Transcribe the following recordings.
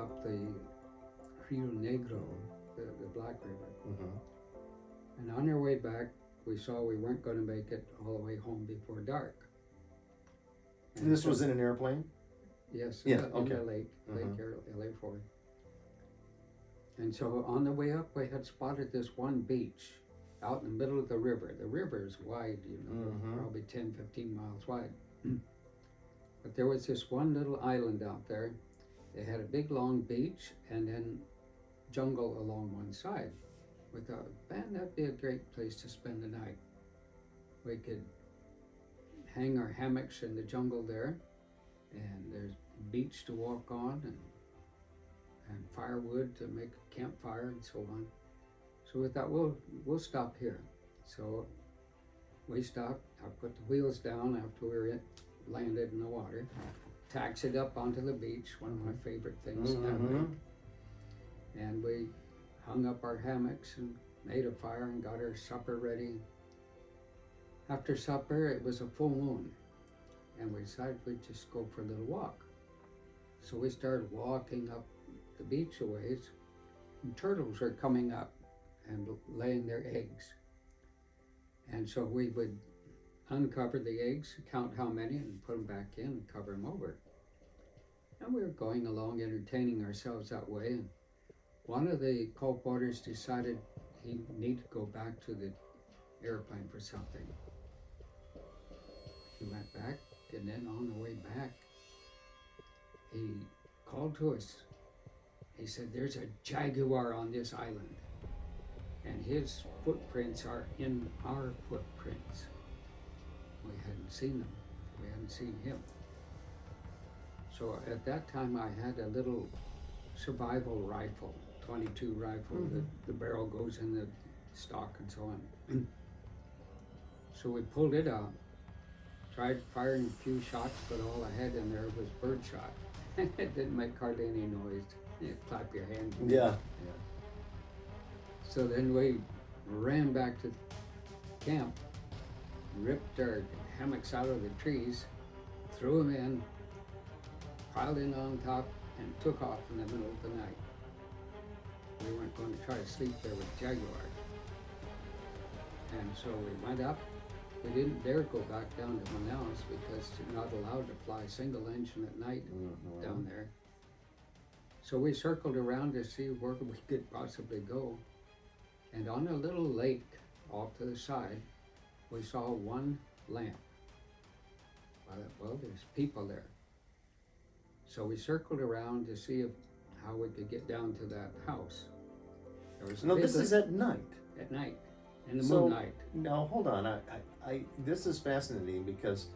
up the Rio Negro, the Black River. Mm-hmm. And on our way back, we saw we weren't going to make it all the way home before dark. And this was in an airplane? Yes, Yeah, in okay. the lake LA Ford. And so on the way up, we had spotted this one beach out in the middle of the river. The river is wide, probably 10, 15 miles wide. But there was this one little island out there. They had a big long beach and then jungle along one side. We thought, man, that'd be a great place to spend the night. We could hang our hammocks in the jungle there, and there's beach to walk on, and firewood to make a campfire and so on. So we thought, we'll stop here. So we stopped. I put the wheels down after we were landed in the water, taxied up onto the beach, one of my favorite things that way. And we hung up our hammocks and made a fire and got our supper ready. After supper, it was a full moon, and we decided we'd just go for a little walk. So we started walking up the beach a ways, and turtles were coming up and laying their eggs. And so we would uncover the eggs, count how many, and put them back in and cover them over. And we were going along, entertaining ourselves that way, and one of the co-porters decided he needed to go back to the airplane for something. He went back, and then on the way back, he called to us. He said, there's a jaguar on this island, and his footprints are in our footprints. We hadn't seen them. We hadn't seen him. So at that time, I had a little survival rifle, 22 rifle. The barrel goes in the stock and so on. So we pulled it out, tried firing a few shots, but all I had in there was birdshot. It didn't make hardly any noise. You clap your hands. Yeah. So then we ran back to camp, ripped our hammocks out of the trees, threw them in, piled in on top, and took off in the middle of the night. We weren't going to try to sleep there with jaguars. And so we went up. We didn't dare go back down to Manaus because you're not allowed to fly single engine at night down there. So we circled around to see where we could possibly go. And on a little lake off to the side, we saw one lamp. I thought, well, there's people there. So we circled around to see how we could get down to that house. No, this is at night. At night, in the moonlight. Now, hold on. This is fascinating because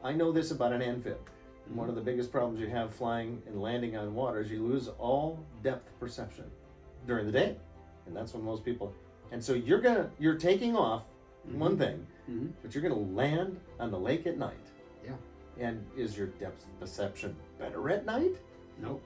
I know this about an amphib. One of the biggest problems you have flying and landing on water is you lose all depth perception during the day, and that's when most people. And so you're taking off, one thing, but you're gonna land on the lake at night. Yeah. And is your depth perception better at night? Nope.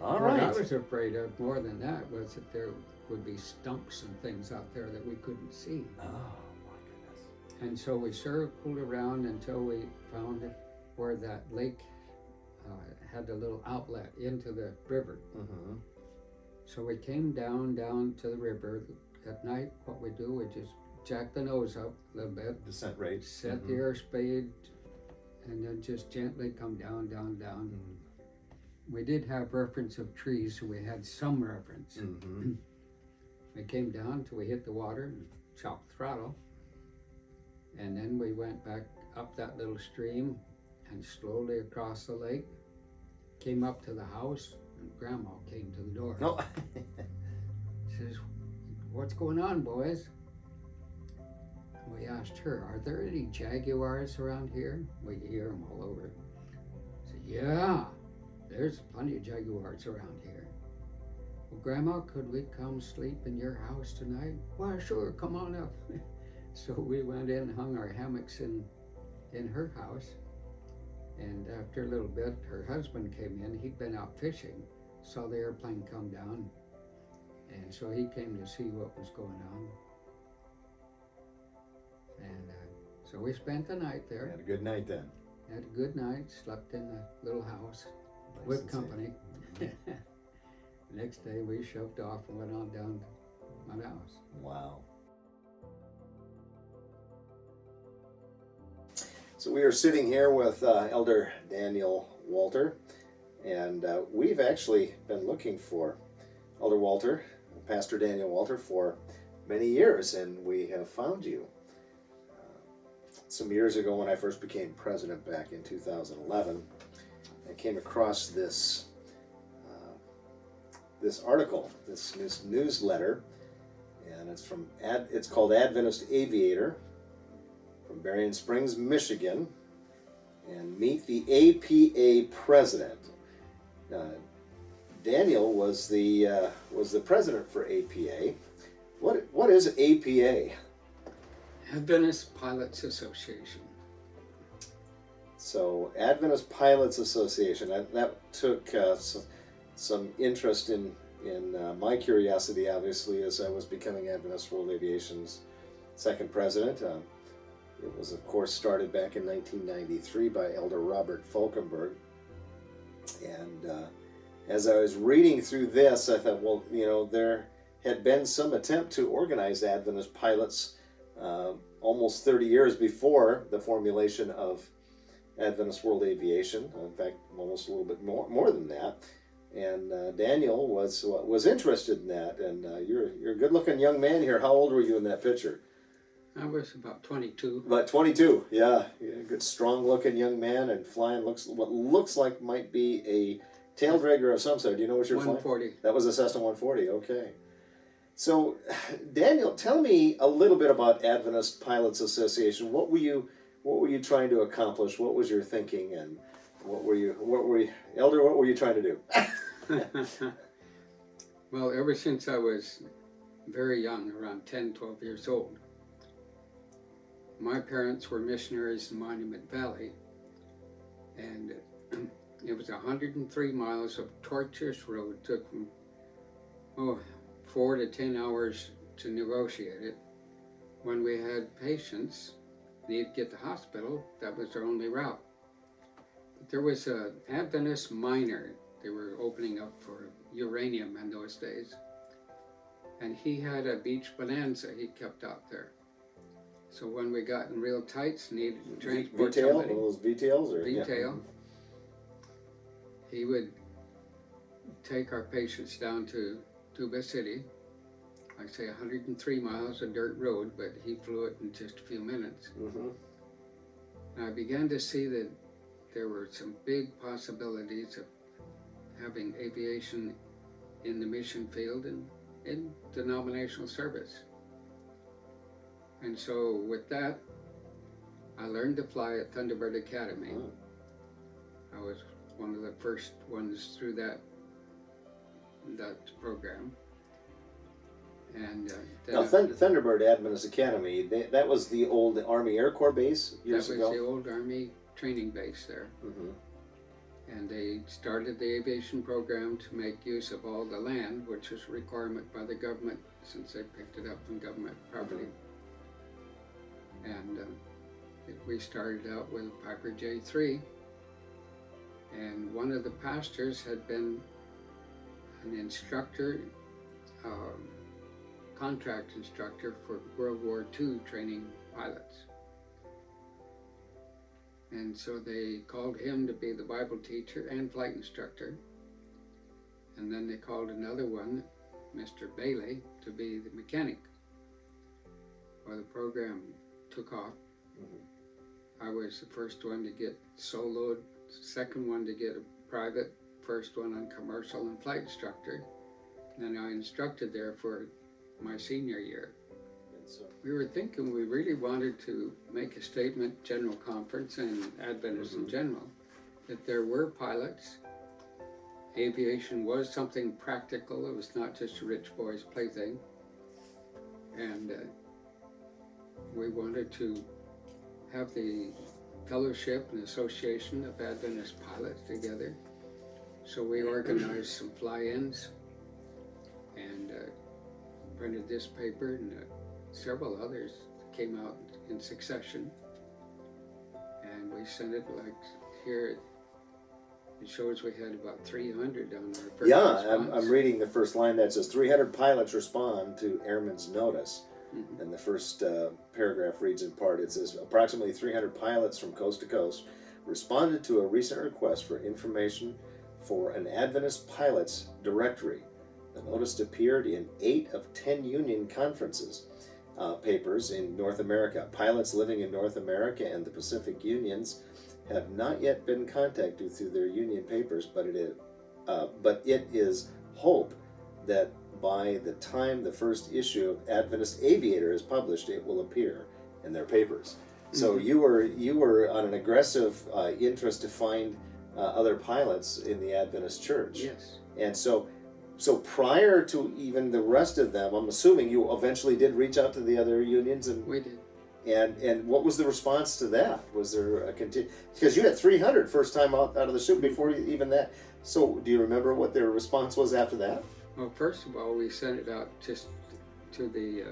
All right. What I was afraid of more than that was that there would be stumps and things out there that we couldn't see. Oh my goodness. And so we circled around until we found where that lake had a little outlet into the river. So we came down to the river. At night, what we do, we just jack the nose up a little bit. Descent rate. Set the airspeed, and then just gently come down. We did have reference of trees, so we had some reference. We came down till we hit the water and chopped throttle. And then we went back up that little stream and slowly across the lake, came up to the house, and Grandma came to the door. No. She says, what's going on, boys? We asked her, are there any jaguars around here? We hear them all over. She said, yeah, there's plenty of jaguars around here. Well, Grandma, could we come sleep in your house tonight? Why, sure, come on up. So we went in and hung our hammocks in her house. And after a little bit, her husband came in. He'd been out fishing, saw the airplane come down. And so he came to see what was going on. And so we spent the night there. Had a good night then. Had a good night, slept in the little house. with and company. Next day we shoved off and went on down to Manaus. Wow. So we are sitting here with Elder Daniel Walter, and we've actually been looking for Elder Walter, Pastor Daniel Walter, for many years, and we have found you. Some years ago, when I first became president back in 2011, I came across this article, this newsletter, and it's called Adventist Aviator, from Berrien Springs, Michigan, and meet the APA president. Daniel was the president for APA. What is APA? Adventist Pilots Association. So Adventist Pilots Association. That took some interest in my curiosity, obviously, as I was becoming Adventist World Aviation's second president. It was, of course, started back in 1993 by Elder Robert Falkenberg. And as I was reading through this, I thought, well, there had been some attempt to organize Adventist pilots almost 30 years before the formulation of Adventist World Aviation. In fact, almost a little bit more than that. And Daniel was interested in that. And you're a good-looking young man here. How old were you in that picture? I was about 22. About 22, yeah. Good, strong-looking young man, and flying what looks like might be a tail dragger of some sort. Do you know what you're 140. flying? That was a Cessna 140. Okay. So, Daniel, tell me a little bit about Adventist Pilots Association. What were you trying to accomplish? What was your thinking, and what were you, Elder? What were you trying to do? Well, ever since I was very young, around 10, 12 years old, my parents were missionaries in Monument Valley, and it was 103 miles of tortuous road. It took them 4 to 10 hours to negotiate it. When we had patients needed to get to the hospital, that was their only route. But there was an Adventist miner. They were opening up for uranium in those days, and he had a beach bonanza he kept out there. So when we got in real tights, needed to transport somebody, those VTLs, or VTL, he would take our patients down to Tuba City. I say 103 miles of dirt road, but he flew it in just a few minutes. Mm-hmm. And I began to see that there were some big possibilities of having aviation in the mission field and in denominational service. And so with that, I learned to fly at Thunderbird Academy. Oh. I was one of the first ones through that program. And now, Thunderbird Adventist Academy, that was the old Army Air Corps base years ago? That was the old Army training base there. Mm-hmm. And they started the aviation program to make use of all the land, which was a requirement by the government since they picked it up from government property. And we started out with a Piper J3, and one of the pastors had been an instructor, contract instructor for World War II training pilots. And so they called him to be the Bible teacher and flight instructor. And then they called another one, Mr. Bailey, to be the mechanic. Well, the program took off. I was the first one to get soloed, second one to get a private, first one on commercial and flight instructor. And then I instructed there for my senior year. We were thinking we really wanted to make a statement, General Conference and Adventists in general, that there were pilots. Aviation was something practical. It was not just a rich boy's plaything. And we wanted to have the Fellowship and Association of Adventist Pilots together. So we organized some fly-ins and printed this paper, and several others came out in succession. And we sent it like here It shows we had about 300 on our first Yeah, response. I'm reading the first line that says 300 pilots respond to airman's notice. Mhm. And the first paragraph reads in part, it says, approximately 300 pilots from coast to coast responded to a recent request for information for an Adventist pilots directory. The notice appeared in 8 of 10 union conferences papers in North America. Pilots living in North America and the Pacific Unions have not yet been contacted through their union papers, but it is hope that by the time the first issue of Adventist Aviator is published, it will appear in their papers. So you were on an aggressive interest to find other pilots in the Adventist Church. Yes. And so prior to even the rest of them, I'm assuming you eventually did reach out to the other unions, and We did. and what was the response to that? Was there a because you had 300 first time out of the chute before even that. So do you remember what their response was after that? Well, first of all, we sent it out just to the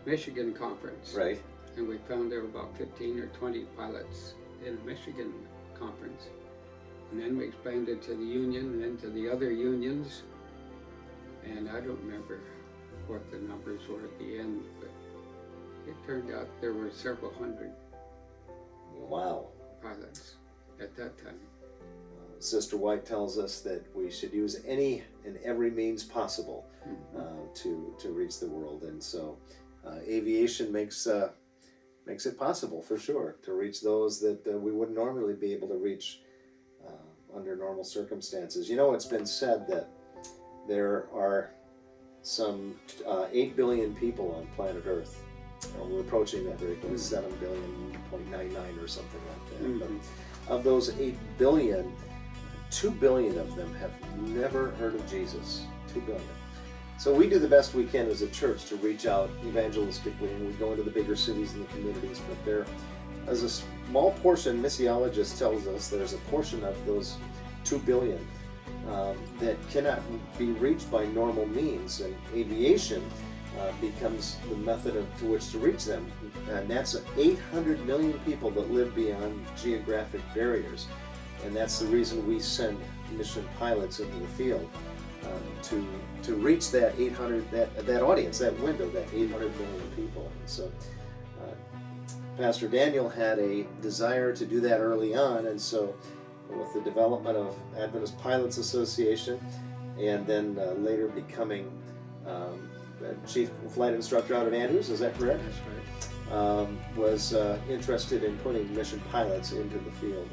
Michigan conference. Right. And we found there were about 15 or 20 pilots in the Michigan conference. And then we expanded to the union and then to the other unions. And I don't remember what the numbers were at the end, but it turned out there were several hundred Wow. pilots at that time. Sister White tells us that we should use any and every means possible to reach the world, and so aviation makes it possible for sure to reach those that we wouldn't normally be able to reach under normal circumstances. You know, it's been said that there are some 8 billion people on planet Earth. We're approaching that very close, 7 billion, 0.99 or something like that. But of those 8 billion, 2 billion of them have never heard of Jesus. 2 billion. So we do the best we can as a church to reach out evangelistically, and we go into the bigger cities and the communities, but there is a small portion, missiologist tells us, there's a portion of those 2 billion that cannot be reached by normal means, and aviation becomes the method to which to reach them. And that's 800 million people that live beyond geographic barriers. And that's the reason we send mission pilots into the field to reach that 800, that audience, that window, that 800 million people. And so Pastor Daniel had a desire to do that early on, and so with the development of Adventist Pilots Association, and then later becoming chief flight instructor out at Andrews, is that correct? That's right. Was interested in putting mission pilots into the field,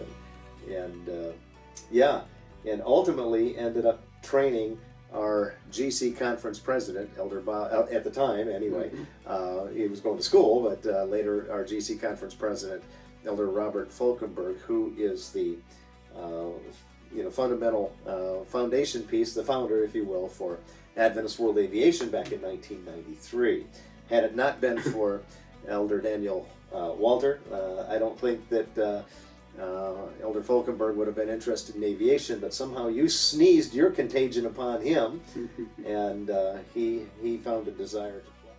and ultimately ended up training our GC conference president, Elder Bob, at the time anyway. He was going to school, but later our GC conference president, Elder Robert Falkenberg, who is the fundamental foundation piece, the founder, if you will, for Adventist World Aviation back in 1993. Had it not been for Elder Daniel Walter, I don't think that Elder Falkenberg would have been interested in aviation, but somehow you sneezed your contagion upon him, and he found a desire to fly.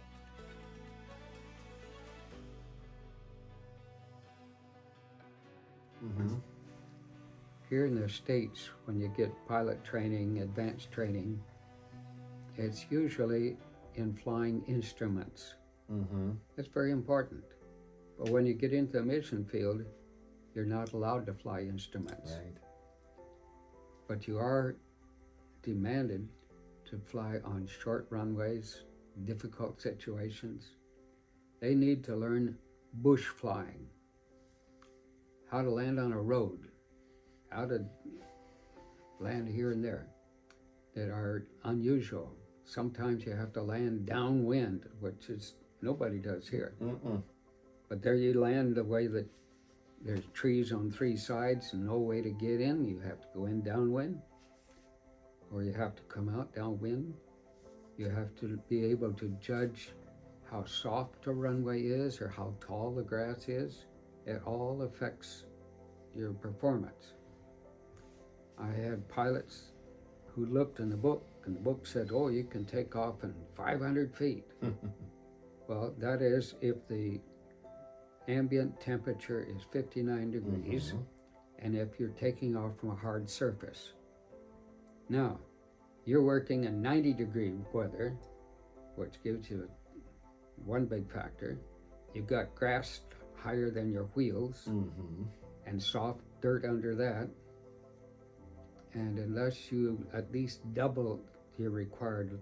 Here in the States, when you get pilot training, advanced training, it's usually in flying instruments. That's very important. But when you get into the mission field, you're not allowed to fly instruments. Right. But you are demanded to fly on short runways, difficult situations. They need to learn bush flying, how to land on a road, how to land here and there that are unusual. Sometimes you have to land downwind, which is nobody does here. But there you land the way that there's trees on 3 sides and no way to get in. You have to go in downwind, or you have to come out downwind. You have to be able to judge how soft a runway is or how tall the grass is. It all affects your performance. I had pilots who looked in the book, and the book said, oh, you can take off in 500 feet. Well, that is if the ambient temperature is 59 degrees and if you're taking off from a hard surface. Now, you're working in 90-degree weather, which gives you one big factor. You've got grass higher than your wheels and soft dirt under that. And unless you at least double your required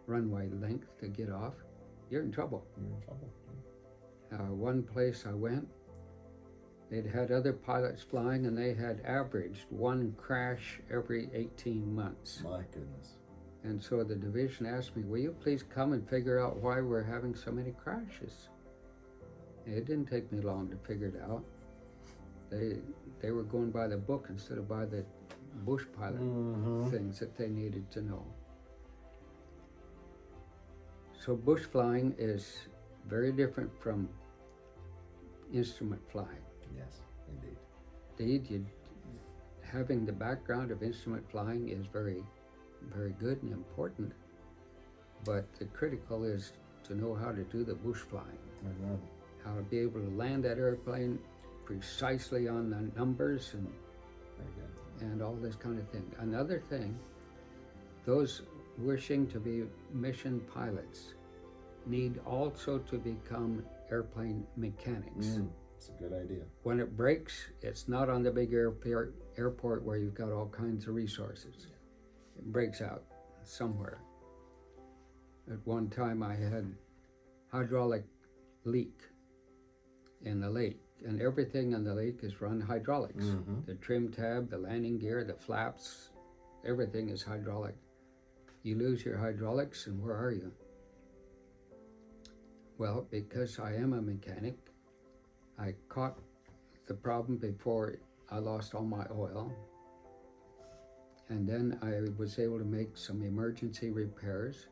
runway length to get off, you're in trouble. One place I went, they'd had other pilots flying, and they had averaged one crash every 18 months. My goodness. And so the division asked me, will you please come and figure out why we're having so many crashes? It didn't take me long to figure it out. They were going by the book instead of by the bush pilot things that they needed to know. So bush flying is very different from instrument flying. Yes, indeed. Indeed, having the background of instrument flying is very, very good and important, but the critical is to know how to do the bush flying. How to be able to land that airplane precisely on the numbers and all this kind of thing. Another thing, those wishing to be mission pilots need also to become airplane mechanics. That's a good idea. When it breaks, it's not on the big airport where you've got all kinds of resources. It breaks out somewhere. At one time I had hydraulic leak in the lake, and everything in the lake is run hydraulics. The trim tab, the landing gear, the flaps, everything is hydraulic. You lose your hydraulics, and where are you? Well, because I am a mechanic, I caught the problem before I lost all my oil, and then I was able to make some emergency repairs,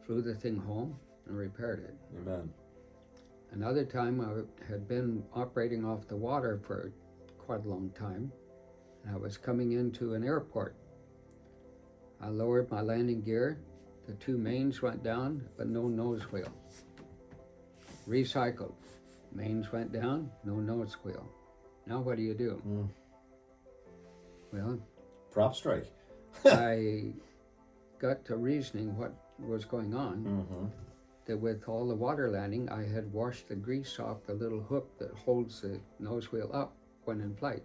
flew the thing home and repaired it. Amen. Another time I had been operating off the water for quite a long time, and I was coming into an airport. I lowered my landing gear, the two mains went down, but no nose wheel. Recycled, mains went down, no nose wheel. Now what do you do? Well, prop strike. I got to reasoning what was going on. That with all the water landing, I had washed the grease off the little hook that holds the nose wheel up when in flight.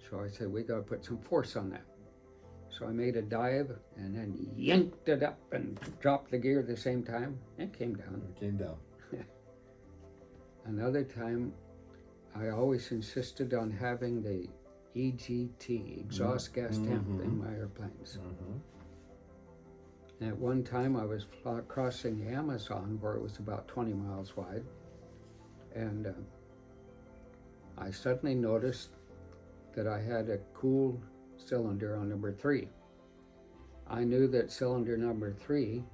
So I said, we got to put some force on that. So I made a dive and then yanked it up and dropped the gear at the same time. It came down. It came down. Another time, I always insisted on having the EGT, exhaust gas temp, in my airplanes. And at one time I was crossing the Amazon where it was about 20 miles wide, and I suddenly noticed that I had a cool cylinder on number 3. I knew that cylinder number 3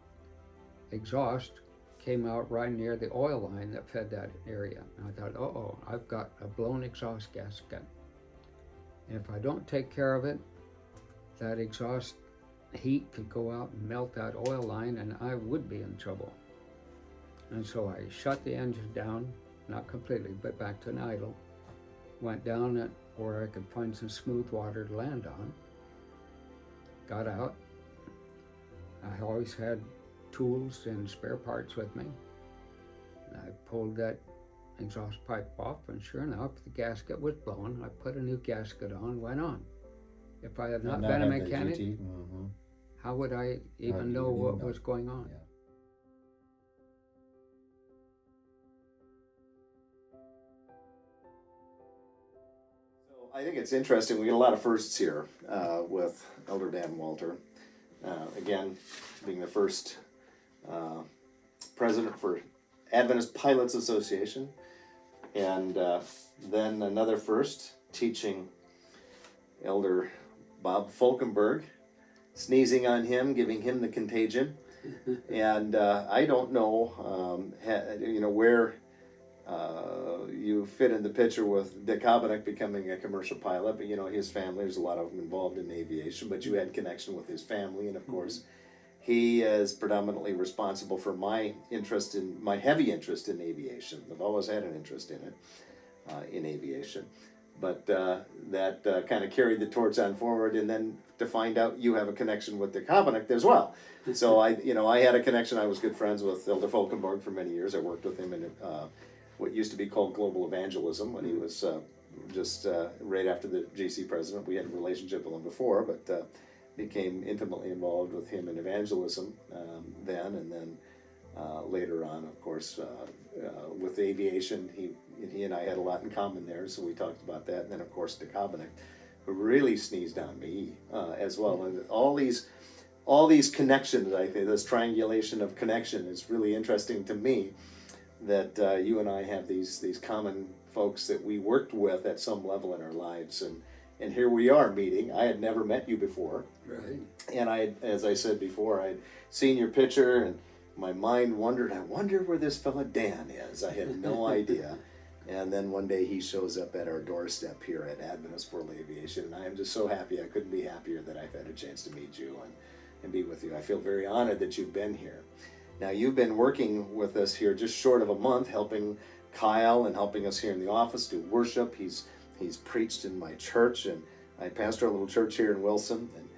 exhaust came out right near the oil line that fed that area. And I thought, uh-oh, I've got a blown exhaust gasket. And if I don't take care of it, that exhaust heat could go out and melt that oil line, and I would be in trouble. And so I shut the engine down, not completely, but back to an idle. Went down it where I could find some smooth water to land on. Got out. I always had tools and spare parts with me. And I pulled that exhaust pipe off, and sure enough, the gasket was blown. I put a new gasket on, went on. If I had not been a mechanic, how would I even know what was going on? Yeah. So I think it's interesting. We get a lot of firsts here with Elder Dan Walter. Again, being the first president for Adventist Pilots Association, and then another first teaching Elder Bob Falkenberg, sneezing on him, giving him the contagion. And I don't know, where you fit in the picture with Dick Hobenick becoming a commercial pilot, but his family, there's a lot of them involved in aviation, but you had connection with his family, and of course, he is predominantly responsible for my heavy interest in aviation. I've always had an interest in it, in aviation. but that kind of carried the torch on forward, and then to find out you have a connection with the Covenant as well. So I had a connection. I was good friends with Elder Falkenborg for many years. I worked with him in what used to be called global evangelism when he was just right after the JC president. We had a relationship with him before, but became intimately involved with him in evangelism then, and then later on, of course, with Aviation, he and I had a lot in common there, so we talked about that. And then, of course, the Covenant really sneezed on me as well. And all these connections, I think, this triangulation of connection is really interesting to me. That you and I have these common folks that we worked with at some level in our lives, and here we are meeting. I had never met you before, Right. and as I said before, I'd seen your picture, and my mind wondered, I wonder where this fella Dan is. I had no idea. And then one day he shows up at our doorstep here at Adventist World Aviation, and I am just so happy. I couldn't be happier that I've had a chance to meet you and be with you. I feel very honored that you've been here. Now, you've been working with us here just short of a month, helping Kyle and helping us here in the office do worship. He's preached in my church, and I pastor a little church here in Wilson, and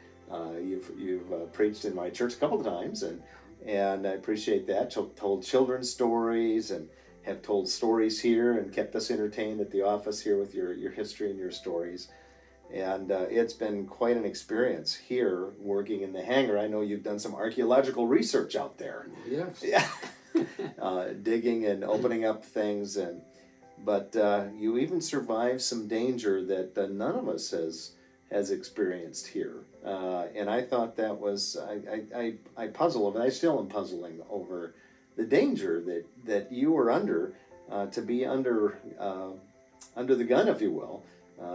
you've preached in my church a couple of times, and I appreciate that. Told children's stories and have told stories here and kept us entertained at the office here with your history and your stories. And it's been quite an experience here working in the hangar. I know you've done some archaeological research out there. Yes. Yeah. Digging and opening up things, but you even survived some danger that none of us has experienced here. And I thought that was, I puzzle over, I still am puzzling over the danger that you were under, to be under the gun, if you will,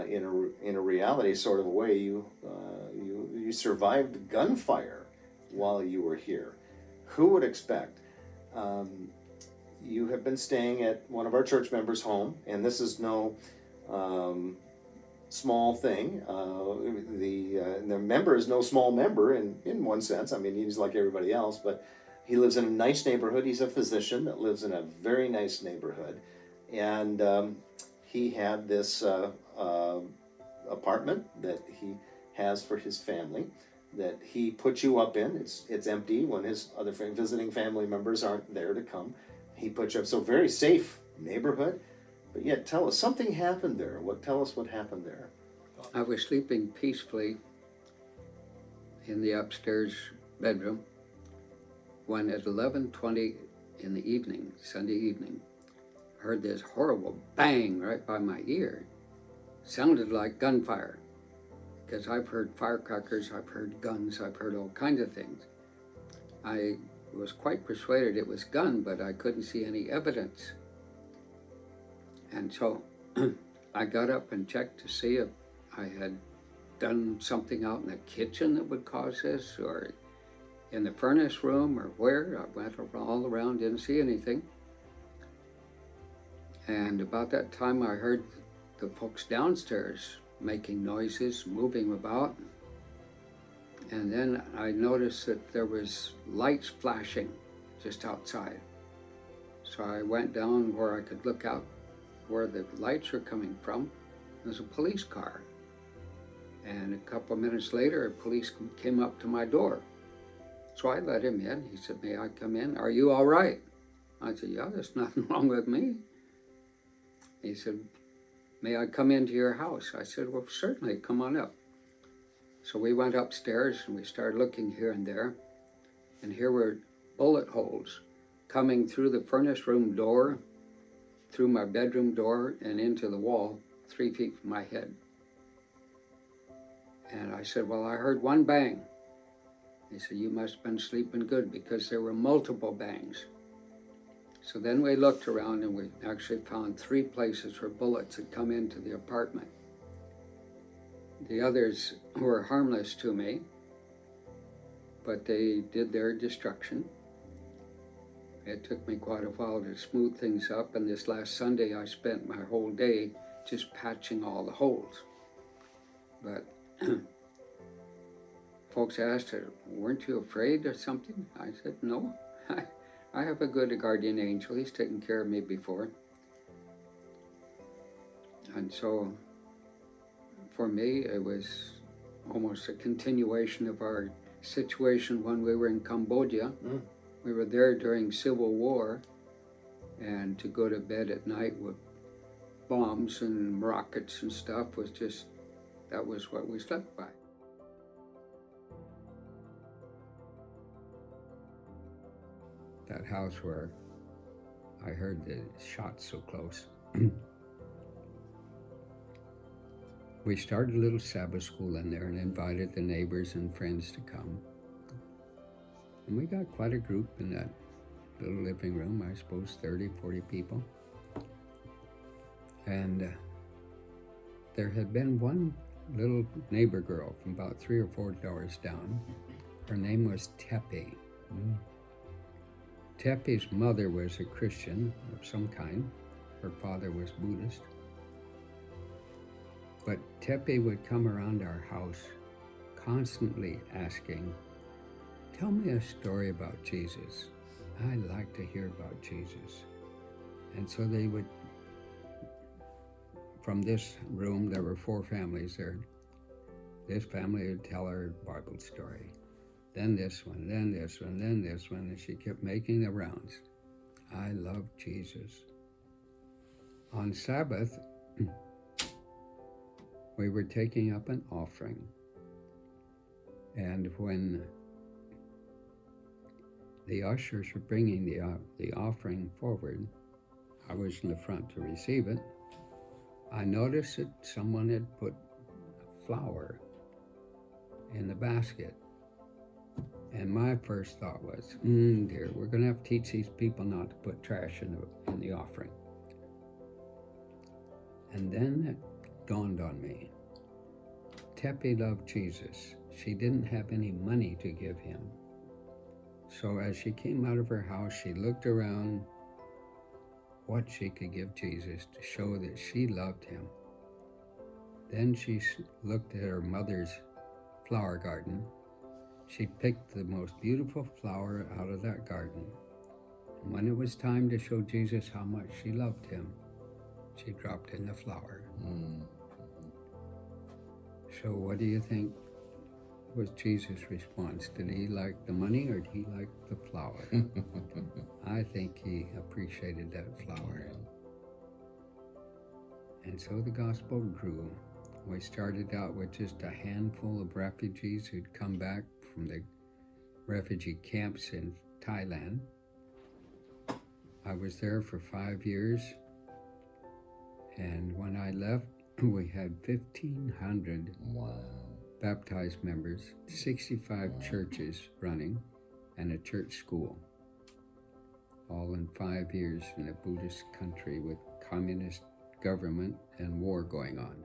in a reality sort of a way. You survived gunfire while you were here. Who would expect? You have been staying at one of our church members' home, and this is no small thing. The member is no small member in one sense. I mean, he's like everybody else, but he lives in a nice neighborhood. He's a physician that lives in a very nice neighborhood, and he had this apartment that he has for his family that he put you up in. It's empty when his other visiting family members aren't there to come. He put you up, so very safe neighborhood. But yet, tell us, something happened there. Tell us what happened there. I was sleeping peacefully in the upstairs bedroom when at 11:20 in the evening, Sunday evening, I heard this horrible bang right by my ear. Sounded like gunfire, because I've heard firecrackers, I've heard guns, I've heard all kinds of things. I was quite persuaded it was gun, but I couldn't see any evidence. And so I got up and checked to see if I had done something out in the kitchen that would cause this, or in the furnace room, or where. I went all around, didn't see anything. And about that time I heard the folks downstairs making noises, moving about. And then I noticed that there was lights flashing just outside. So I went down where I could look out where the lights were coming from. There's a police car. And a couple of minutes later, a police came up to my door. So I let him in. He said, "May I come in? Are you all right?" I said, "Yeah, there's nothing wrong with me." He said, "May I come into your house?" I said, "Well, certainly, come on up." So we went upstairs and we started looking here and there. And here were bullet holes coming through the furnace room door, through my bedroom door, and into the wall 3 feet from my head. And I said, "Well, I heard one bang." He said, "You must have been sleeping good, because there were multiple bangs." So then we looked around and we actually found 3 places where bullets had come into the apartment. The others were harmless to me, but they did their destruction. It took me quite a while to smooth things up, and this last Sunday I spent my whole day just patching all the holes. But folks asked, "Weren't you afraid or something?" I said, "No, I have a good guardian angel. He's taken care of me before." And so for me, it was almost a continuation of our situation when we were in Cambodia. We were there during Civil War, and to go to bed at night with bombs and rockets and stuff was just, that was what we stuck by. That house where I heard the shots so close. We started a little Sabbath school in there and invited the neighbors and friends to come. And we got quite a group in that little living room, I suppose 30, 40 people. And there had been one little neighbor girl from about 3 or 4 doors down. Her name was Tepe. Tepe's mother was a Christian of some kind. Her father was Buddhist. But Tepe would come around our house constantly asking, "Tell me a story about Jesus. I like to hear about Jesus." And so they would, from this room, there were 4 families there. This family would tell her a Bible story. Then this one, then this one, then this one, and she kept making the rounds. I love Jesus. On Sabbath, we were taking up an offering. And when the ushers were bringing the offering forward, I was in the front to receive it. I noticed that someone had put flour in the basket. And my first thought was, dear, we're going to have to teach these people not to put trash in the offering. And then it dawned on me. Tepe loved Jesus. She didn't have any money to give him. So as she came out of her house, she looked around what she could give Jesus to show that she loved him. Then she looked at her mother's flower garden. She picked the most beautiful flower out of that garden. And when it was time to show Jesus how much she loved him, she dropped in the flower. So what do you think was Jesus' response? Did he like the money or did he like the flower? I think he appreciated that flower. And so the gospel grew. We started out with just a handful of refugees who'd come back from the refugee camps in Thailand. I was there for 5 years, and when I left, we had 1,500 baptized members, 65 churches running, and a church school, all in 5 years in a Buddhist country with communist government and war going on.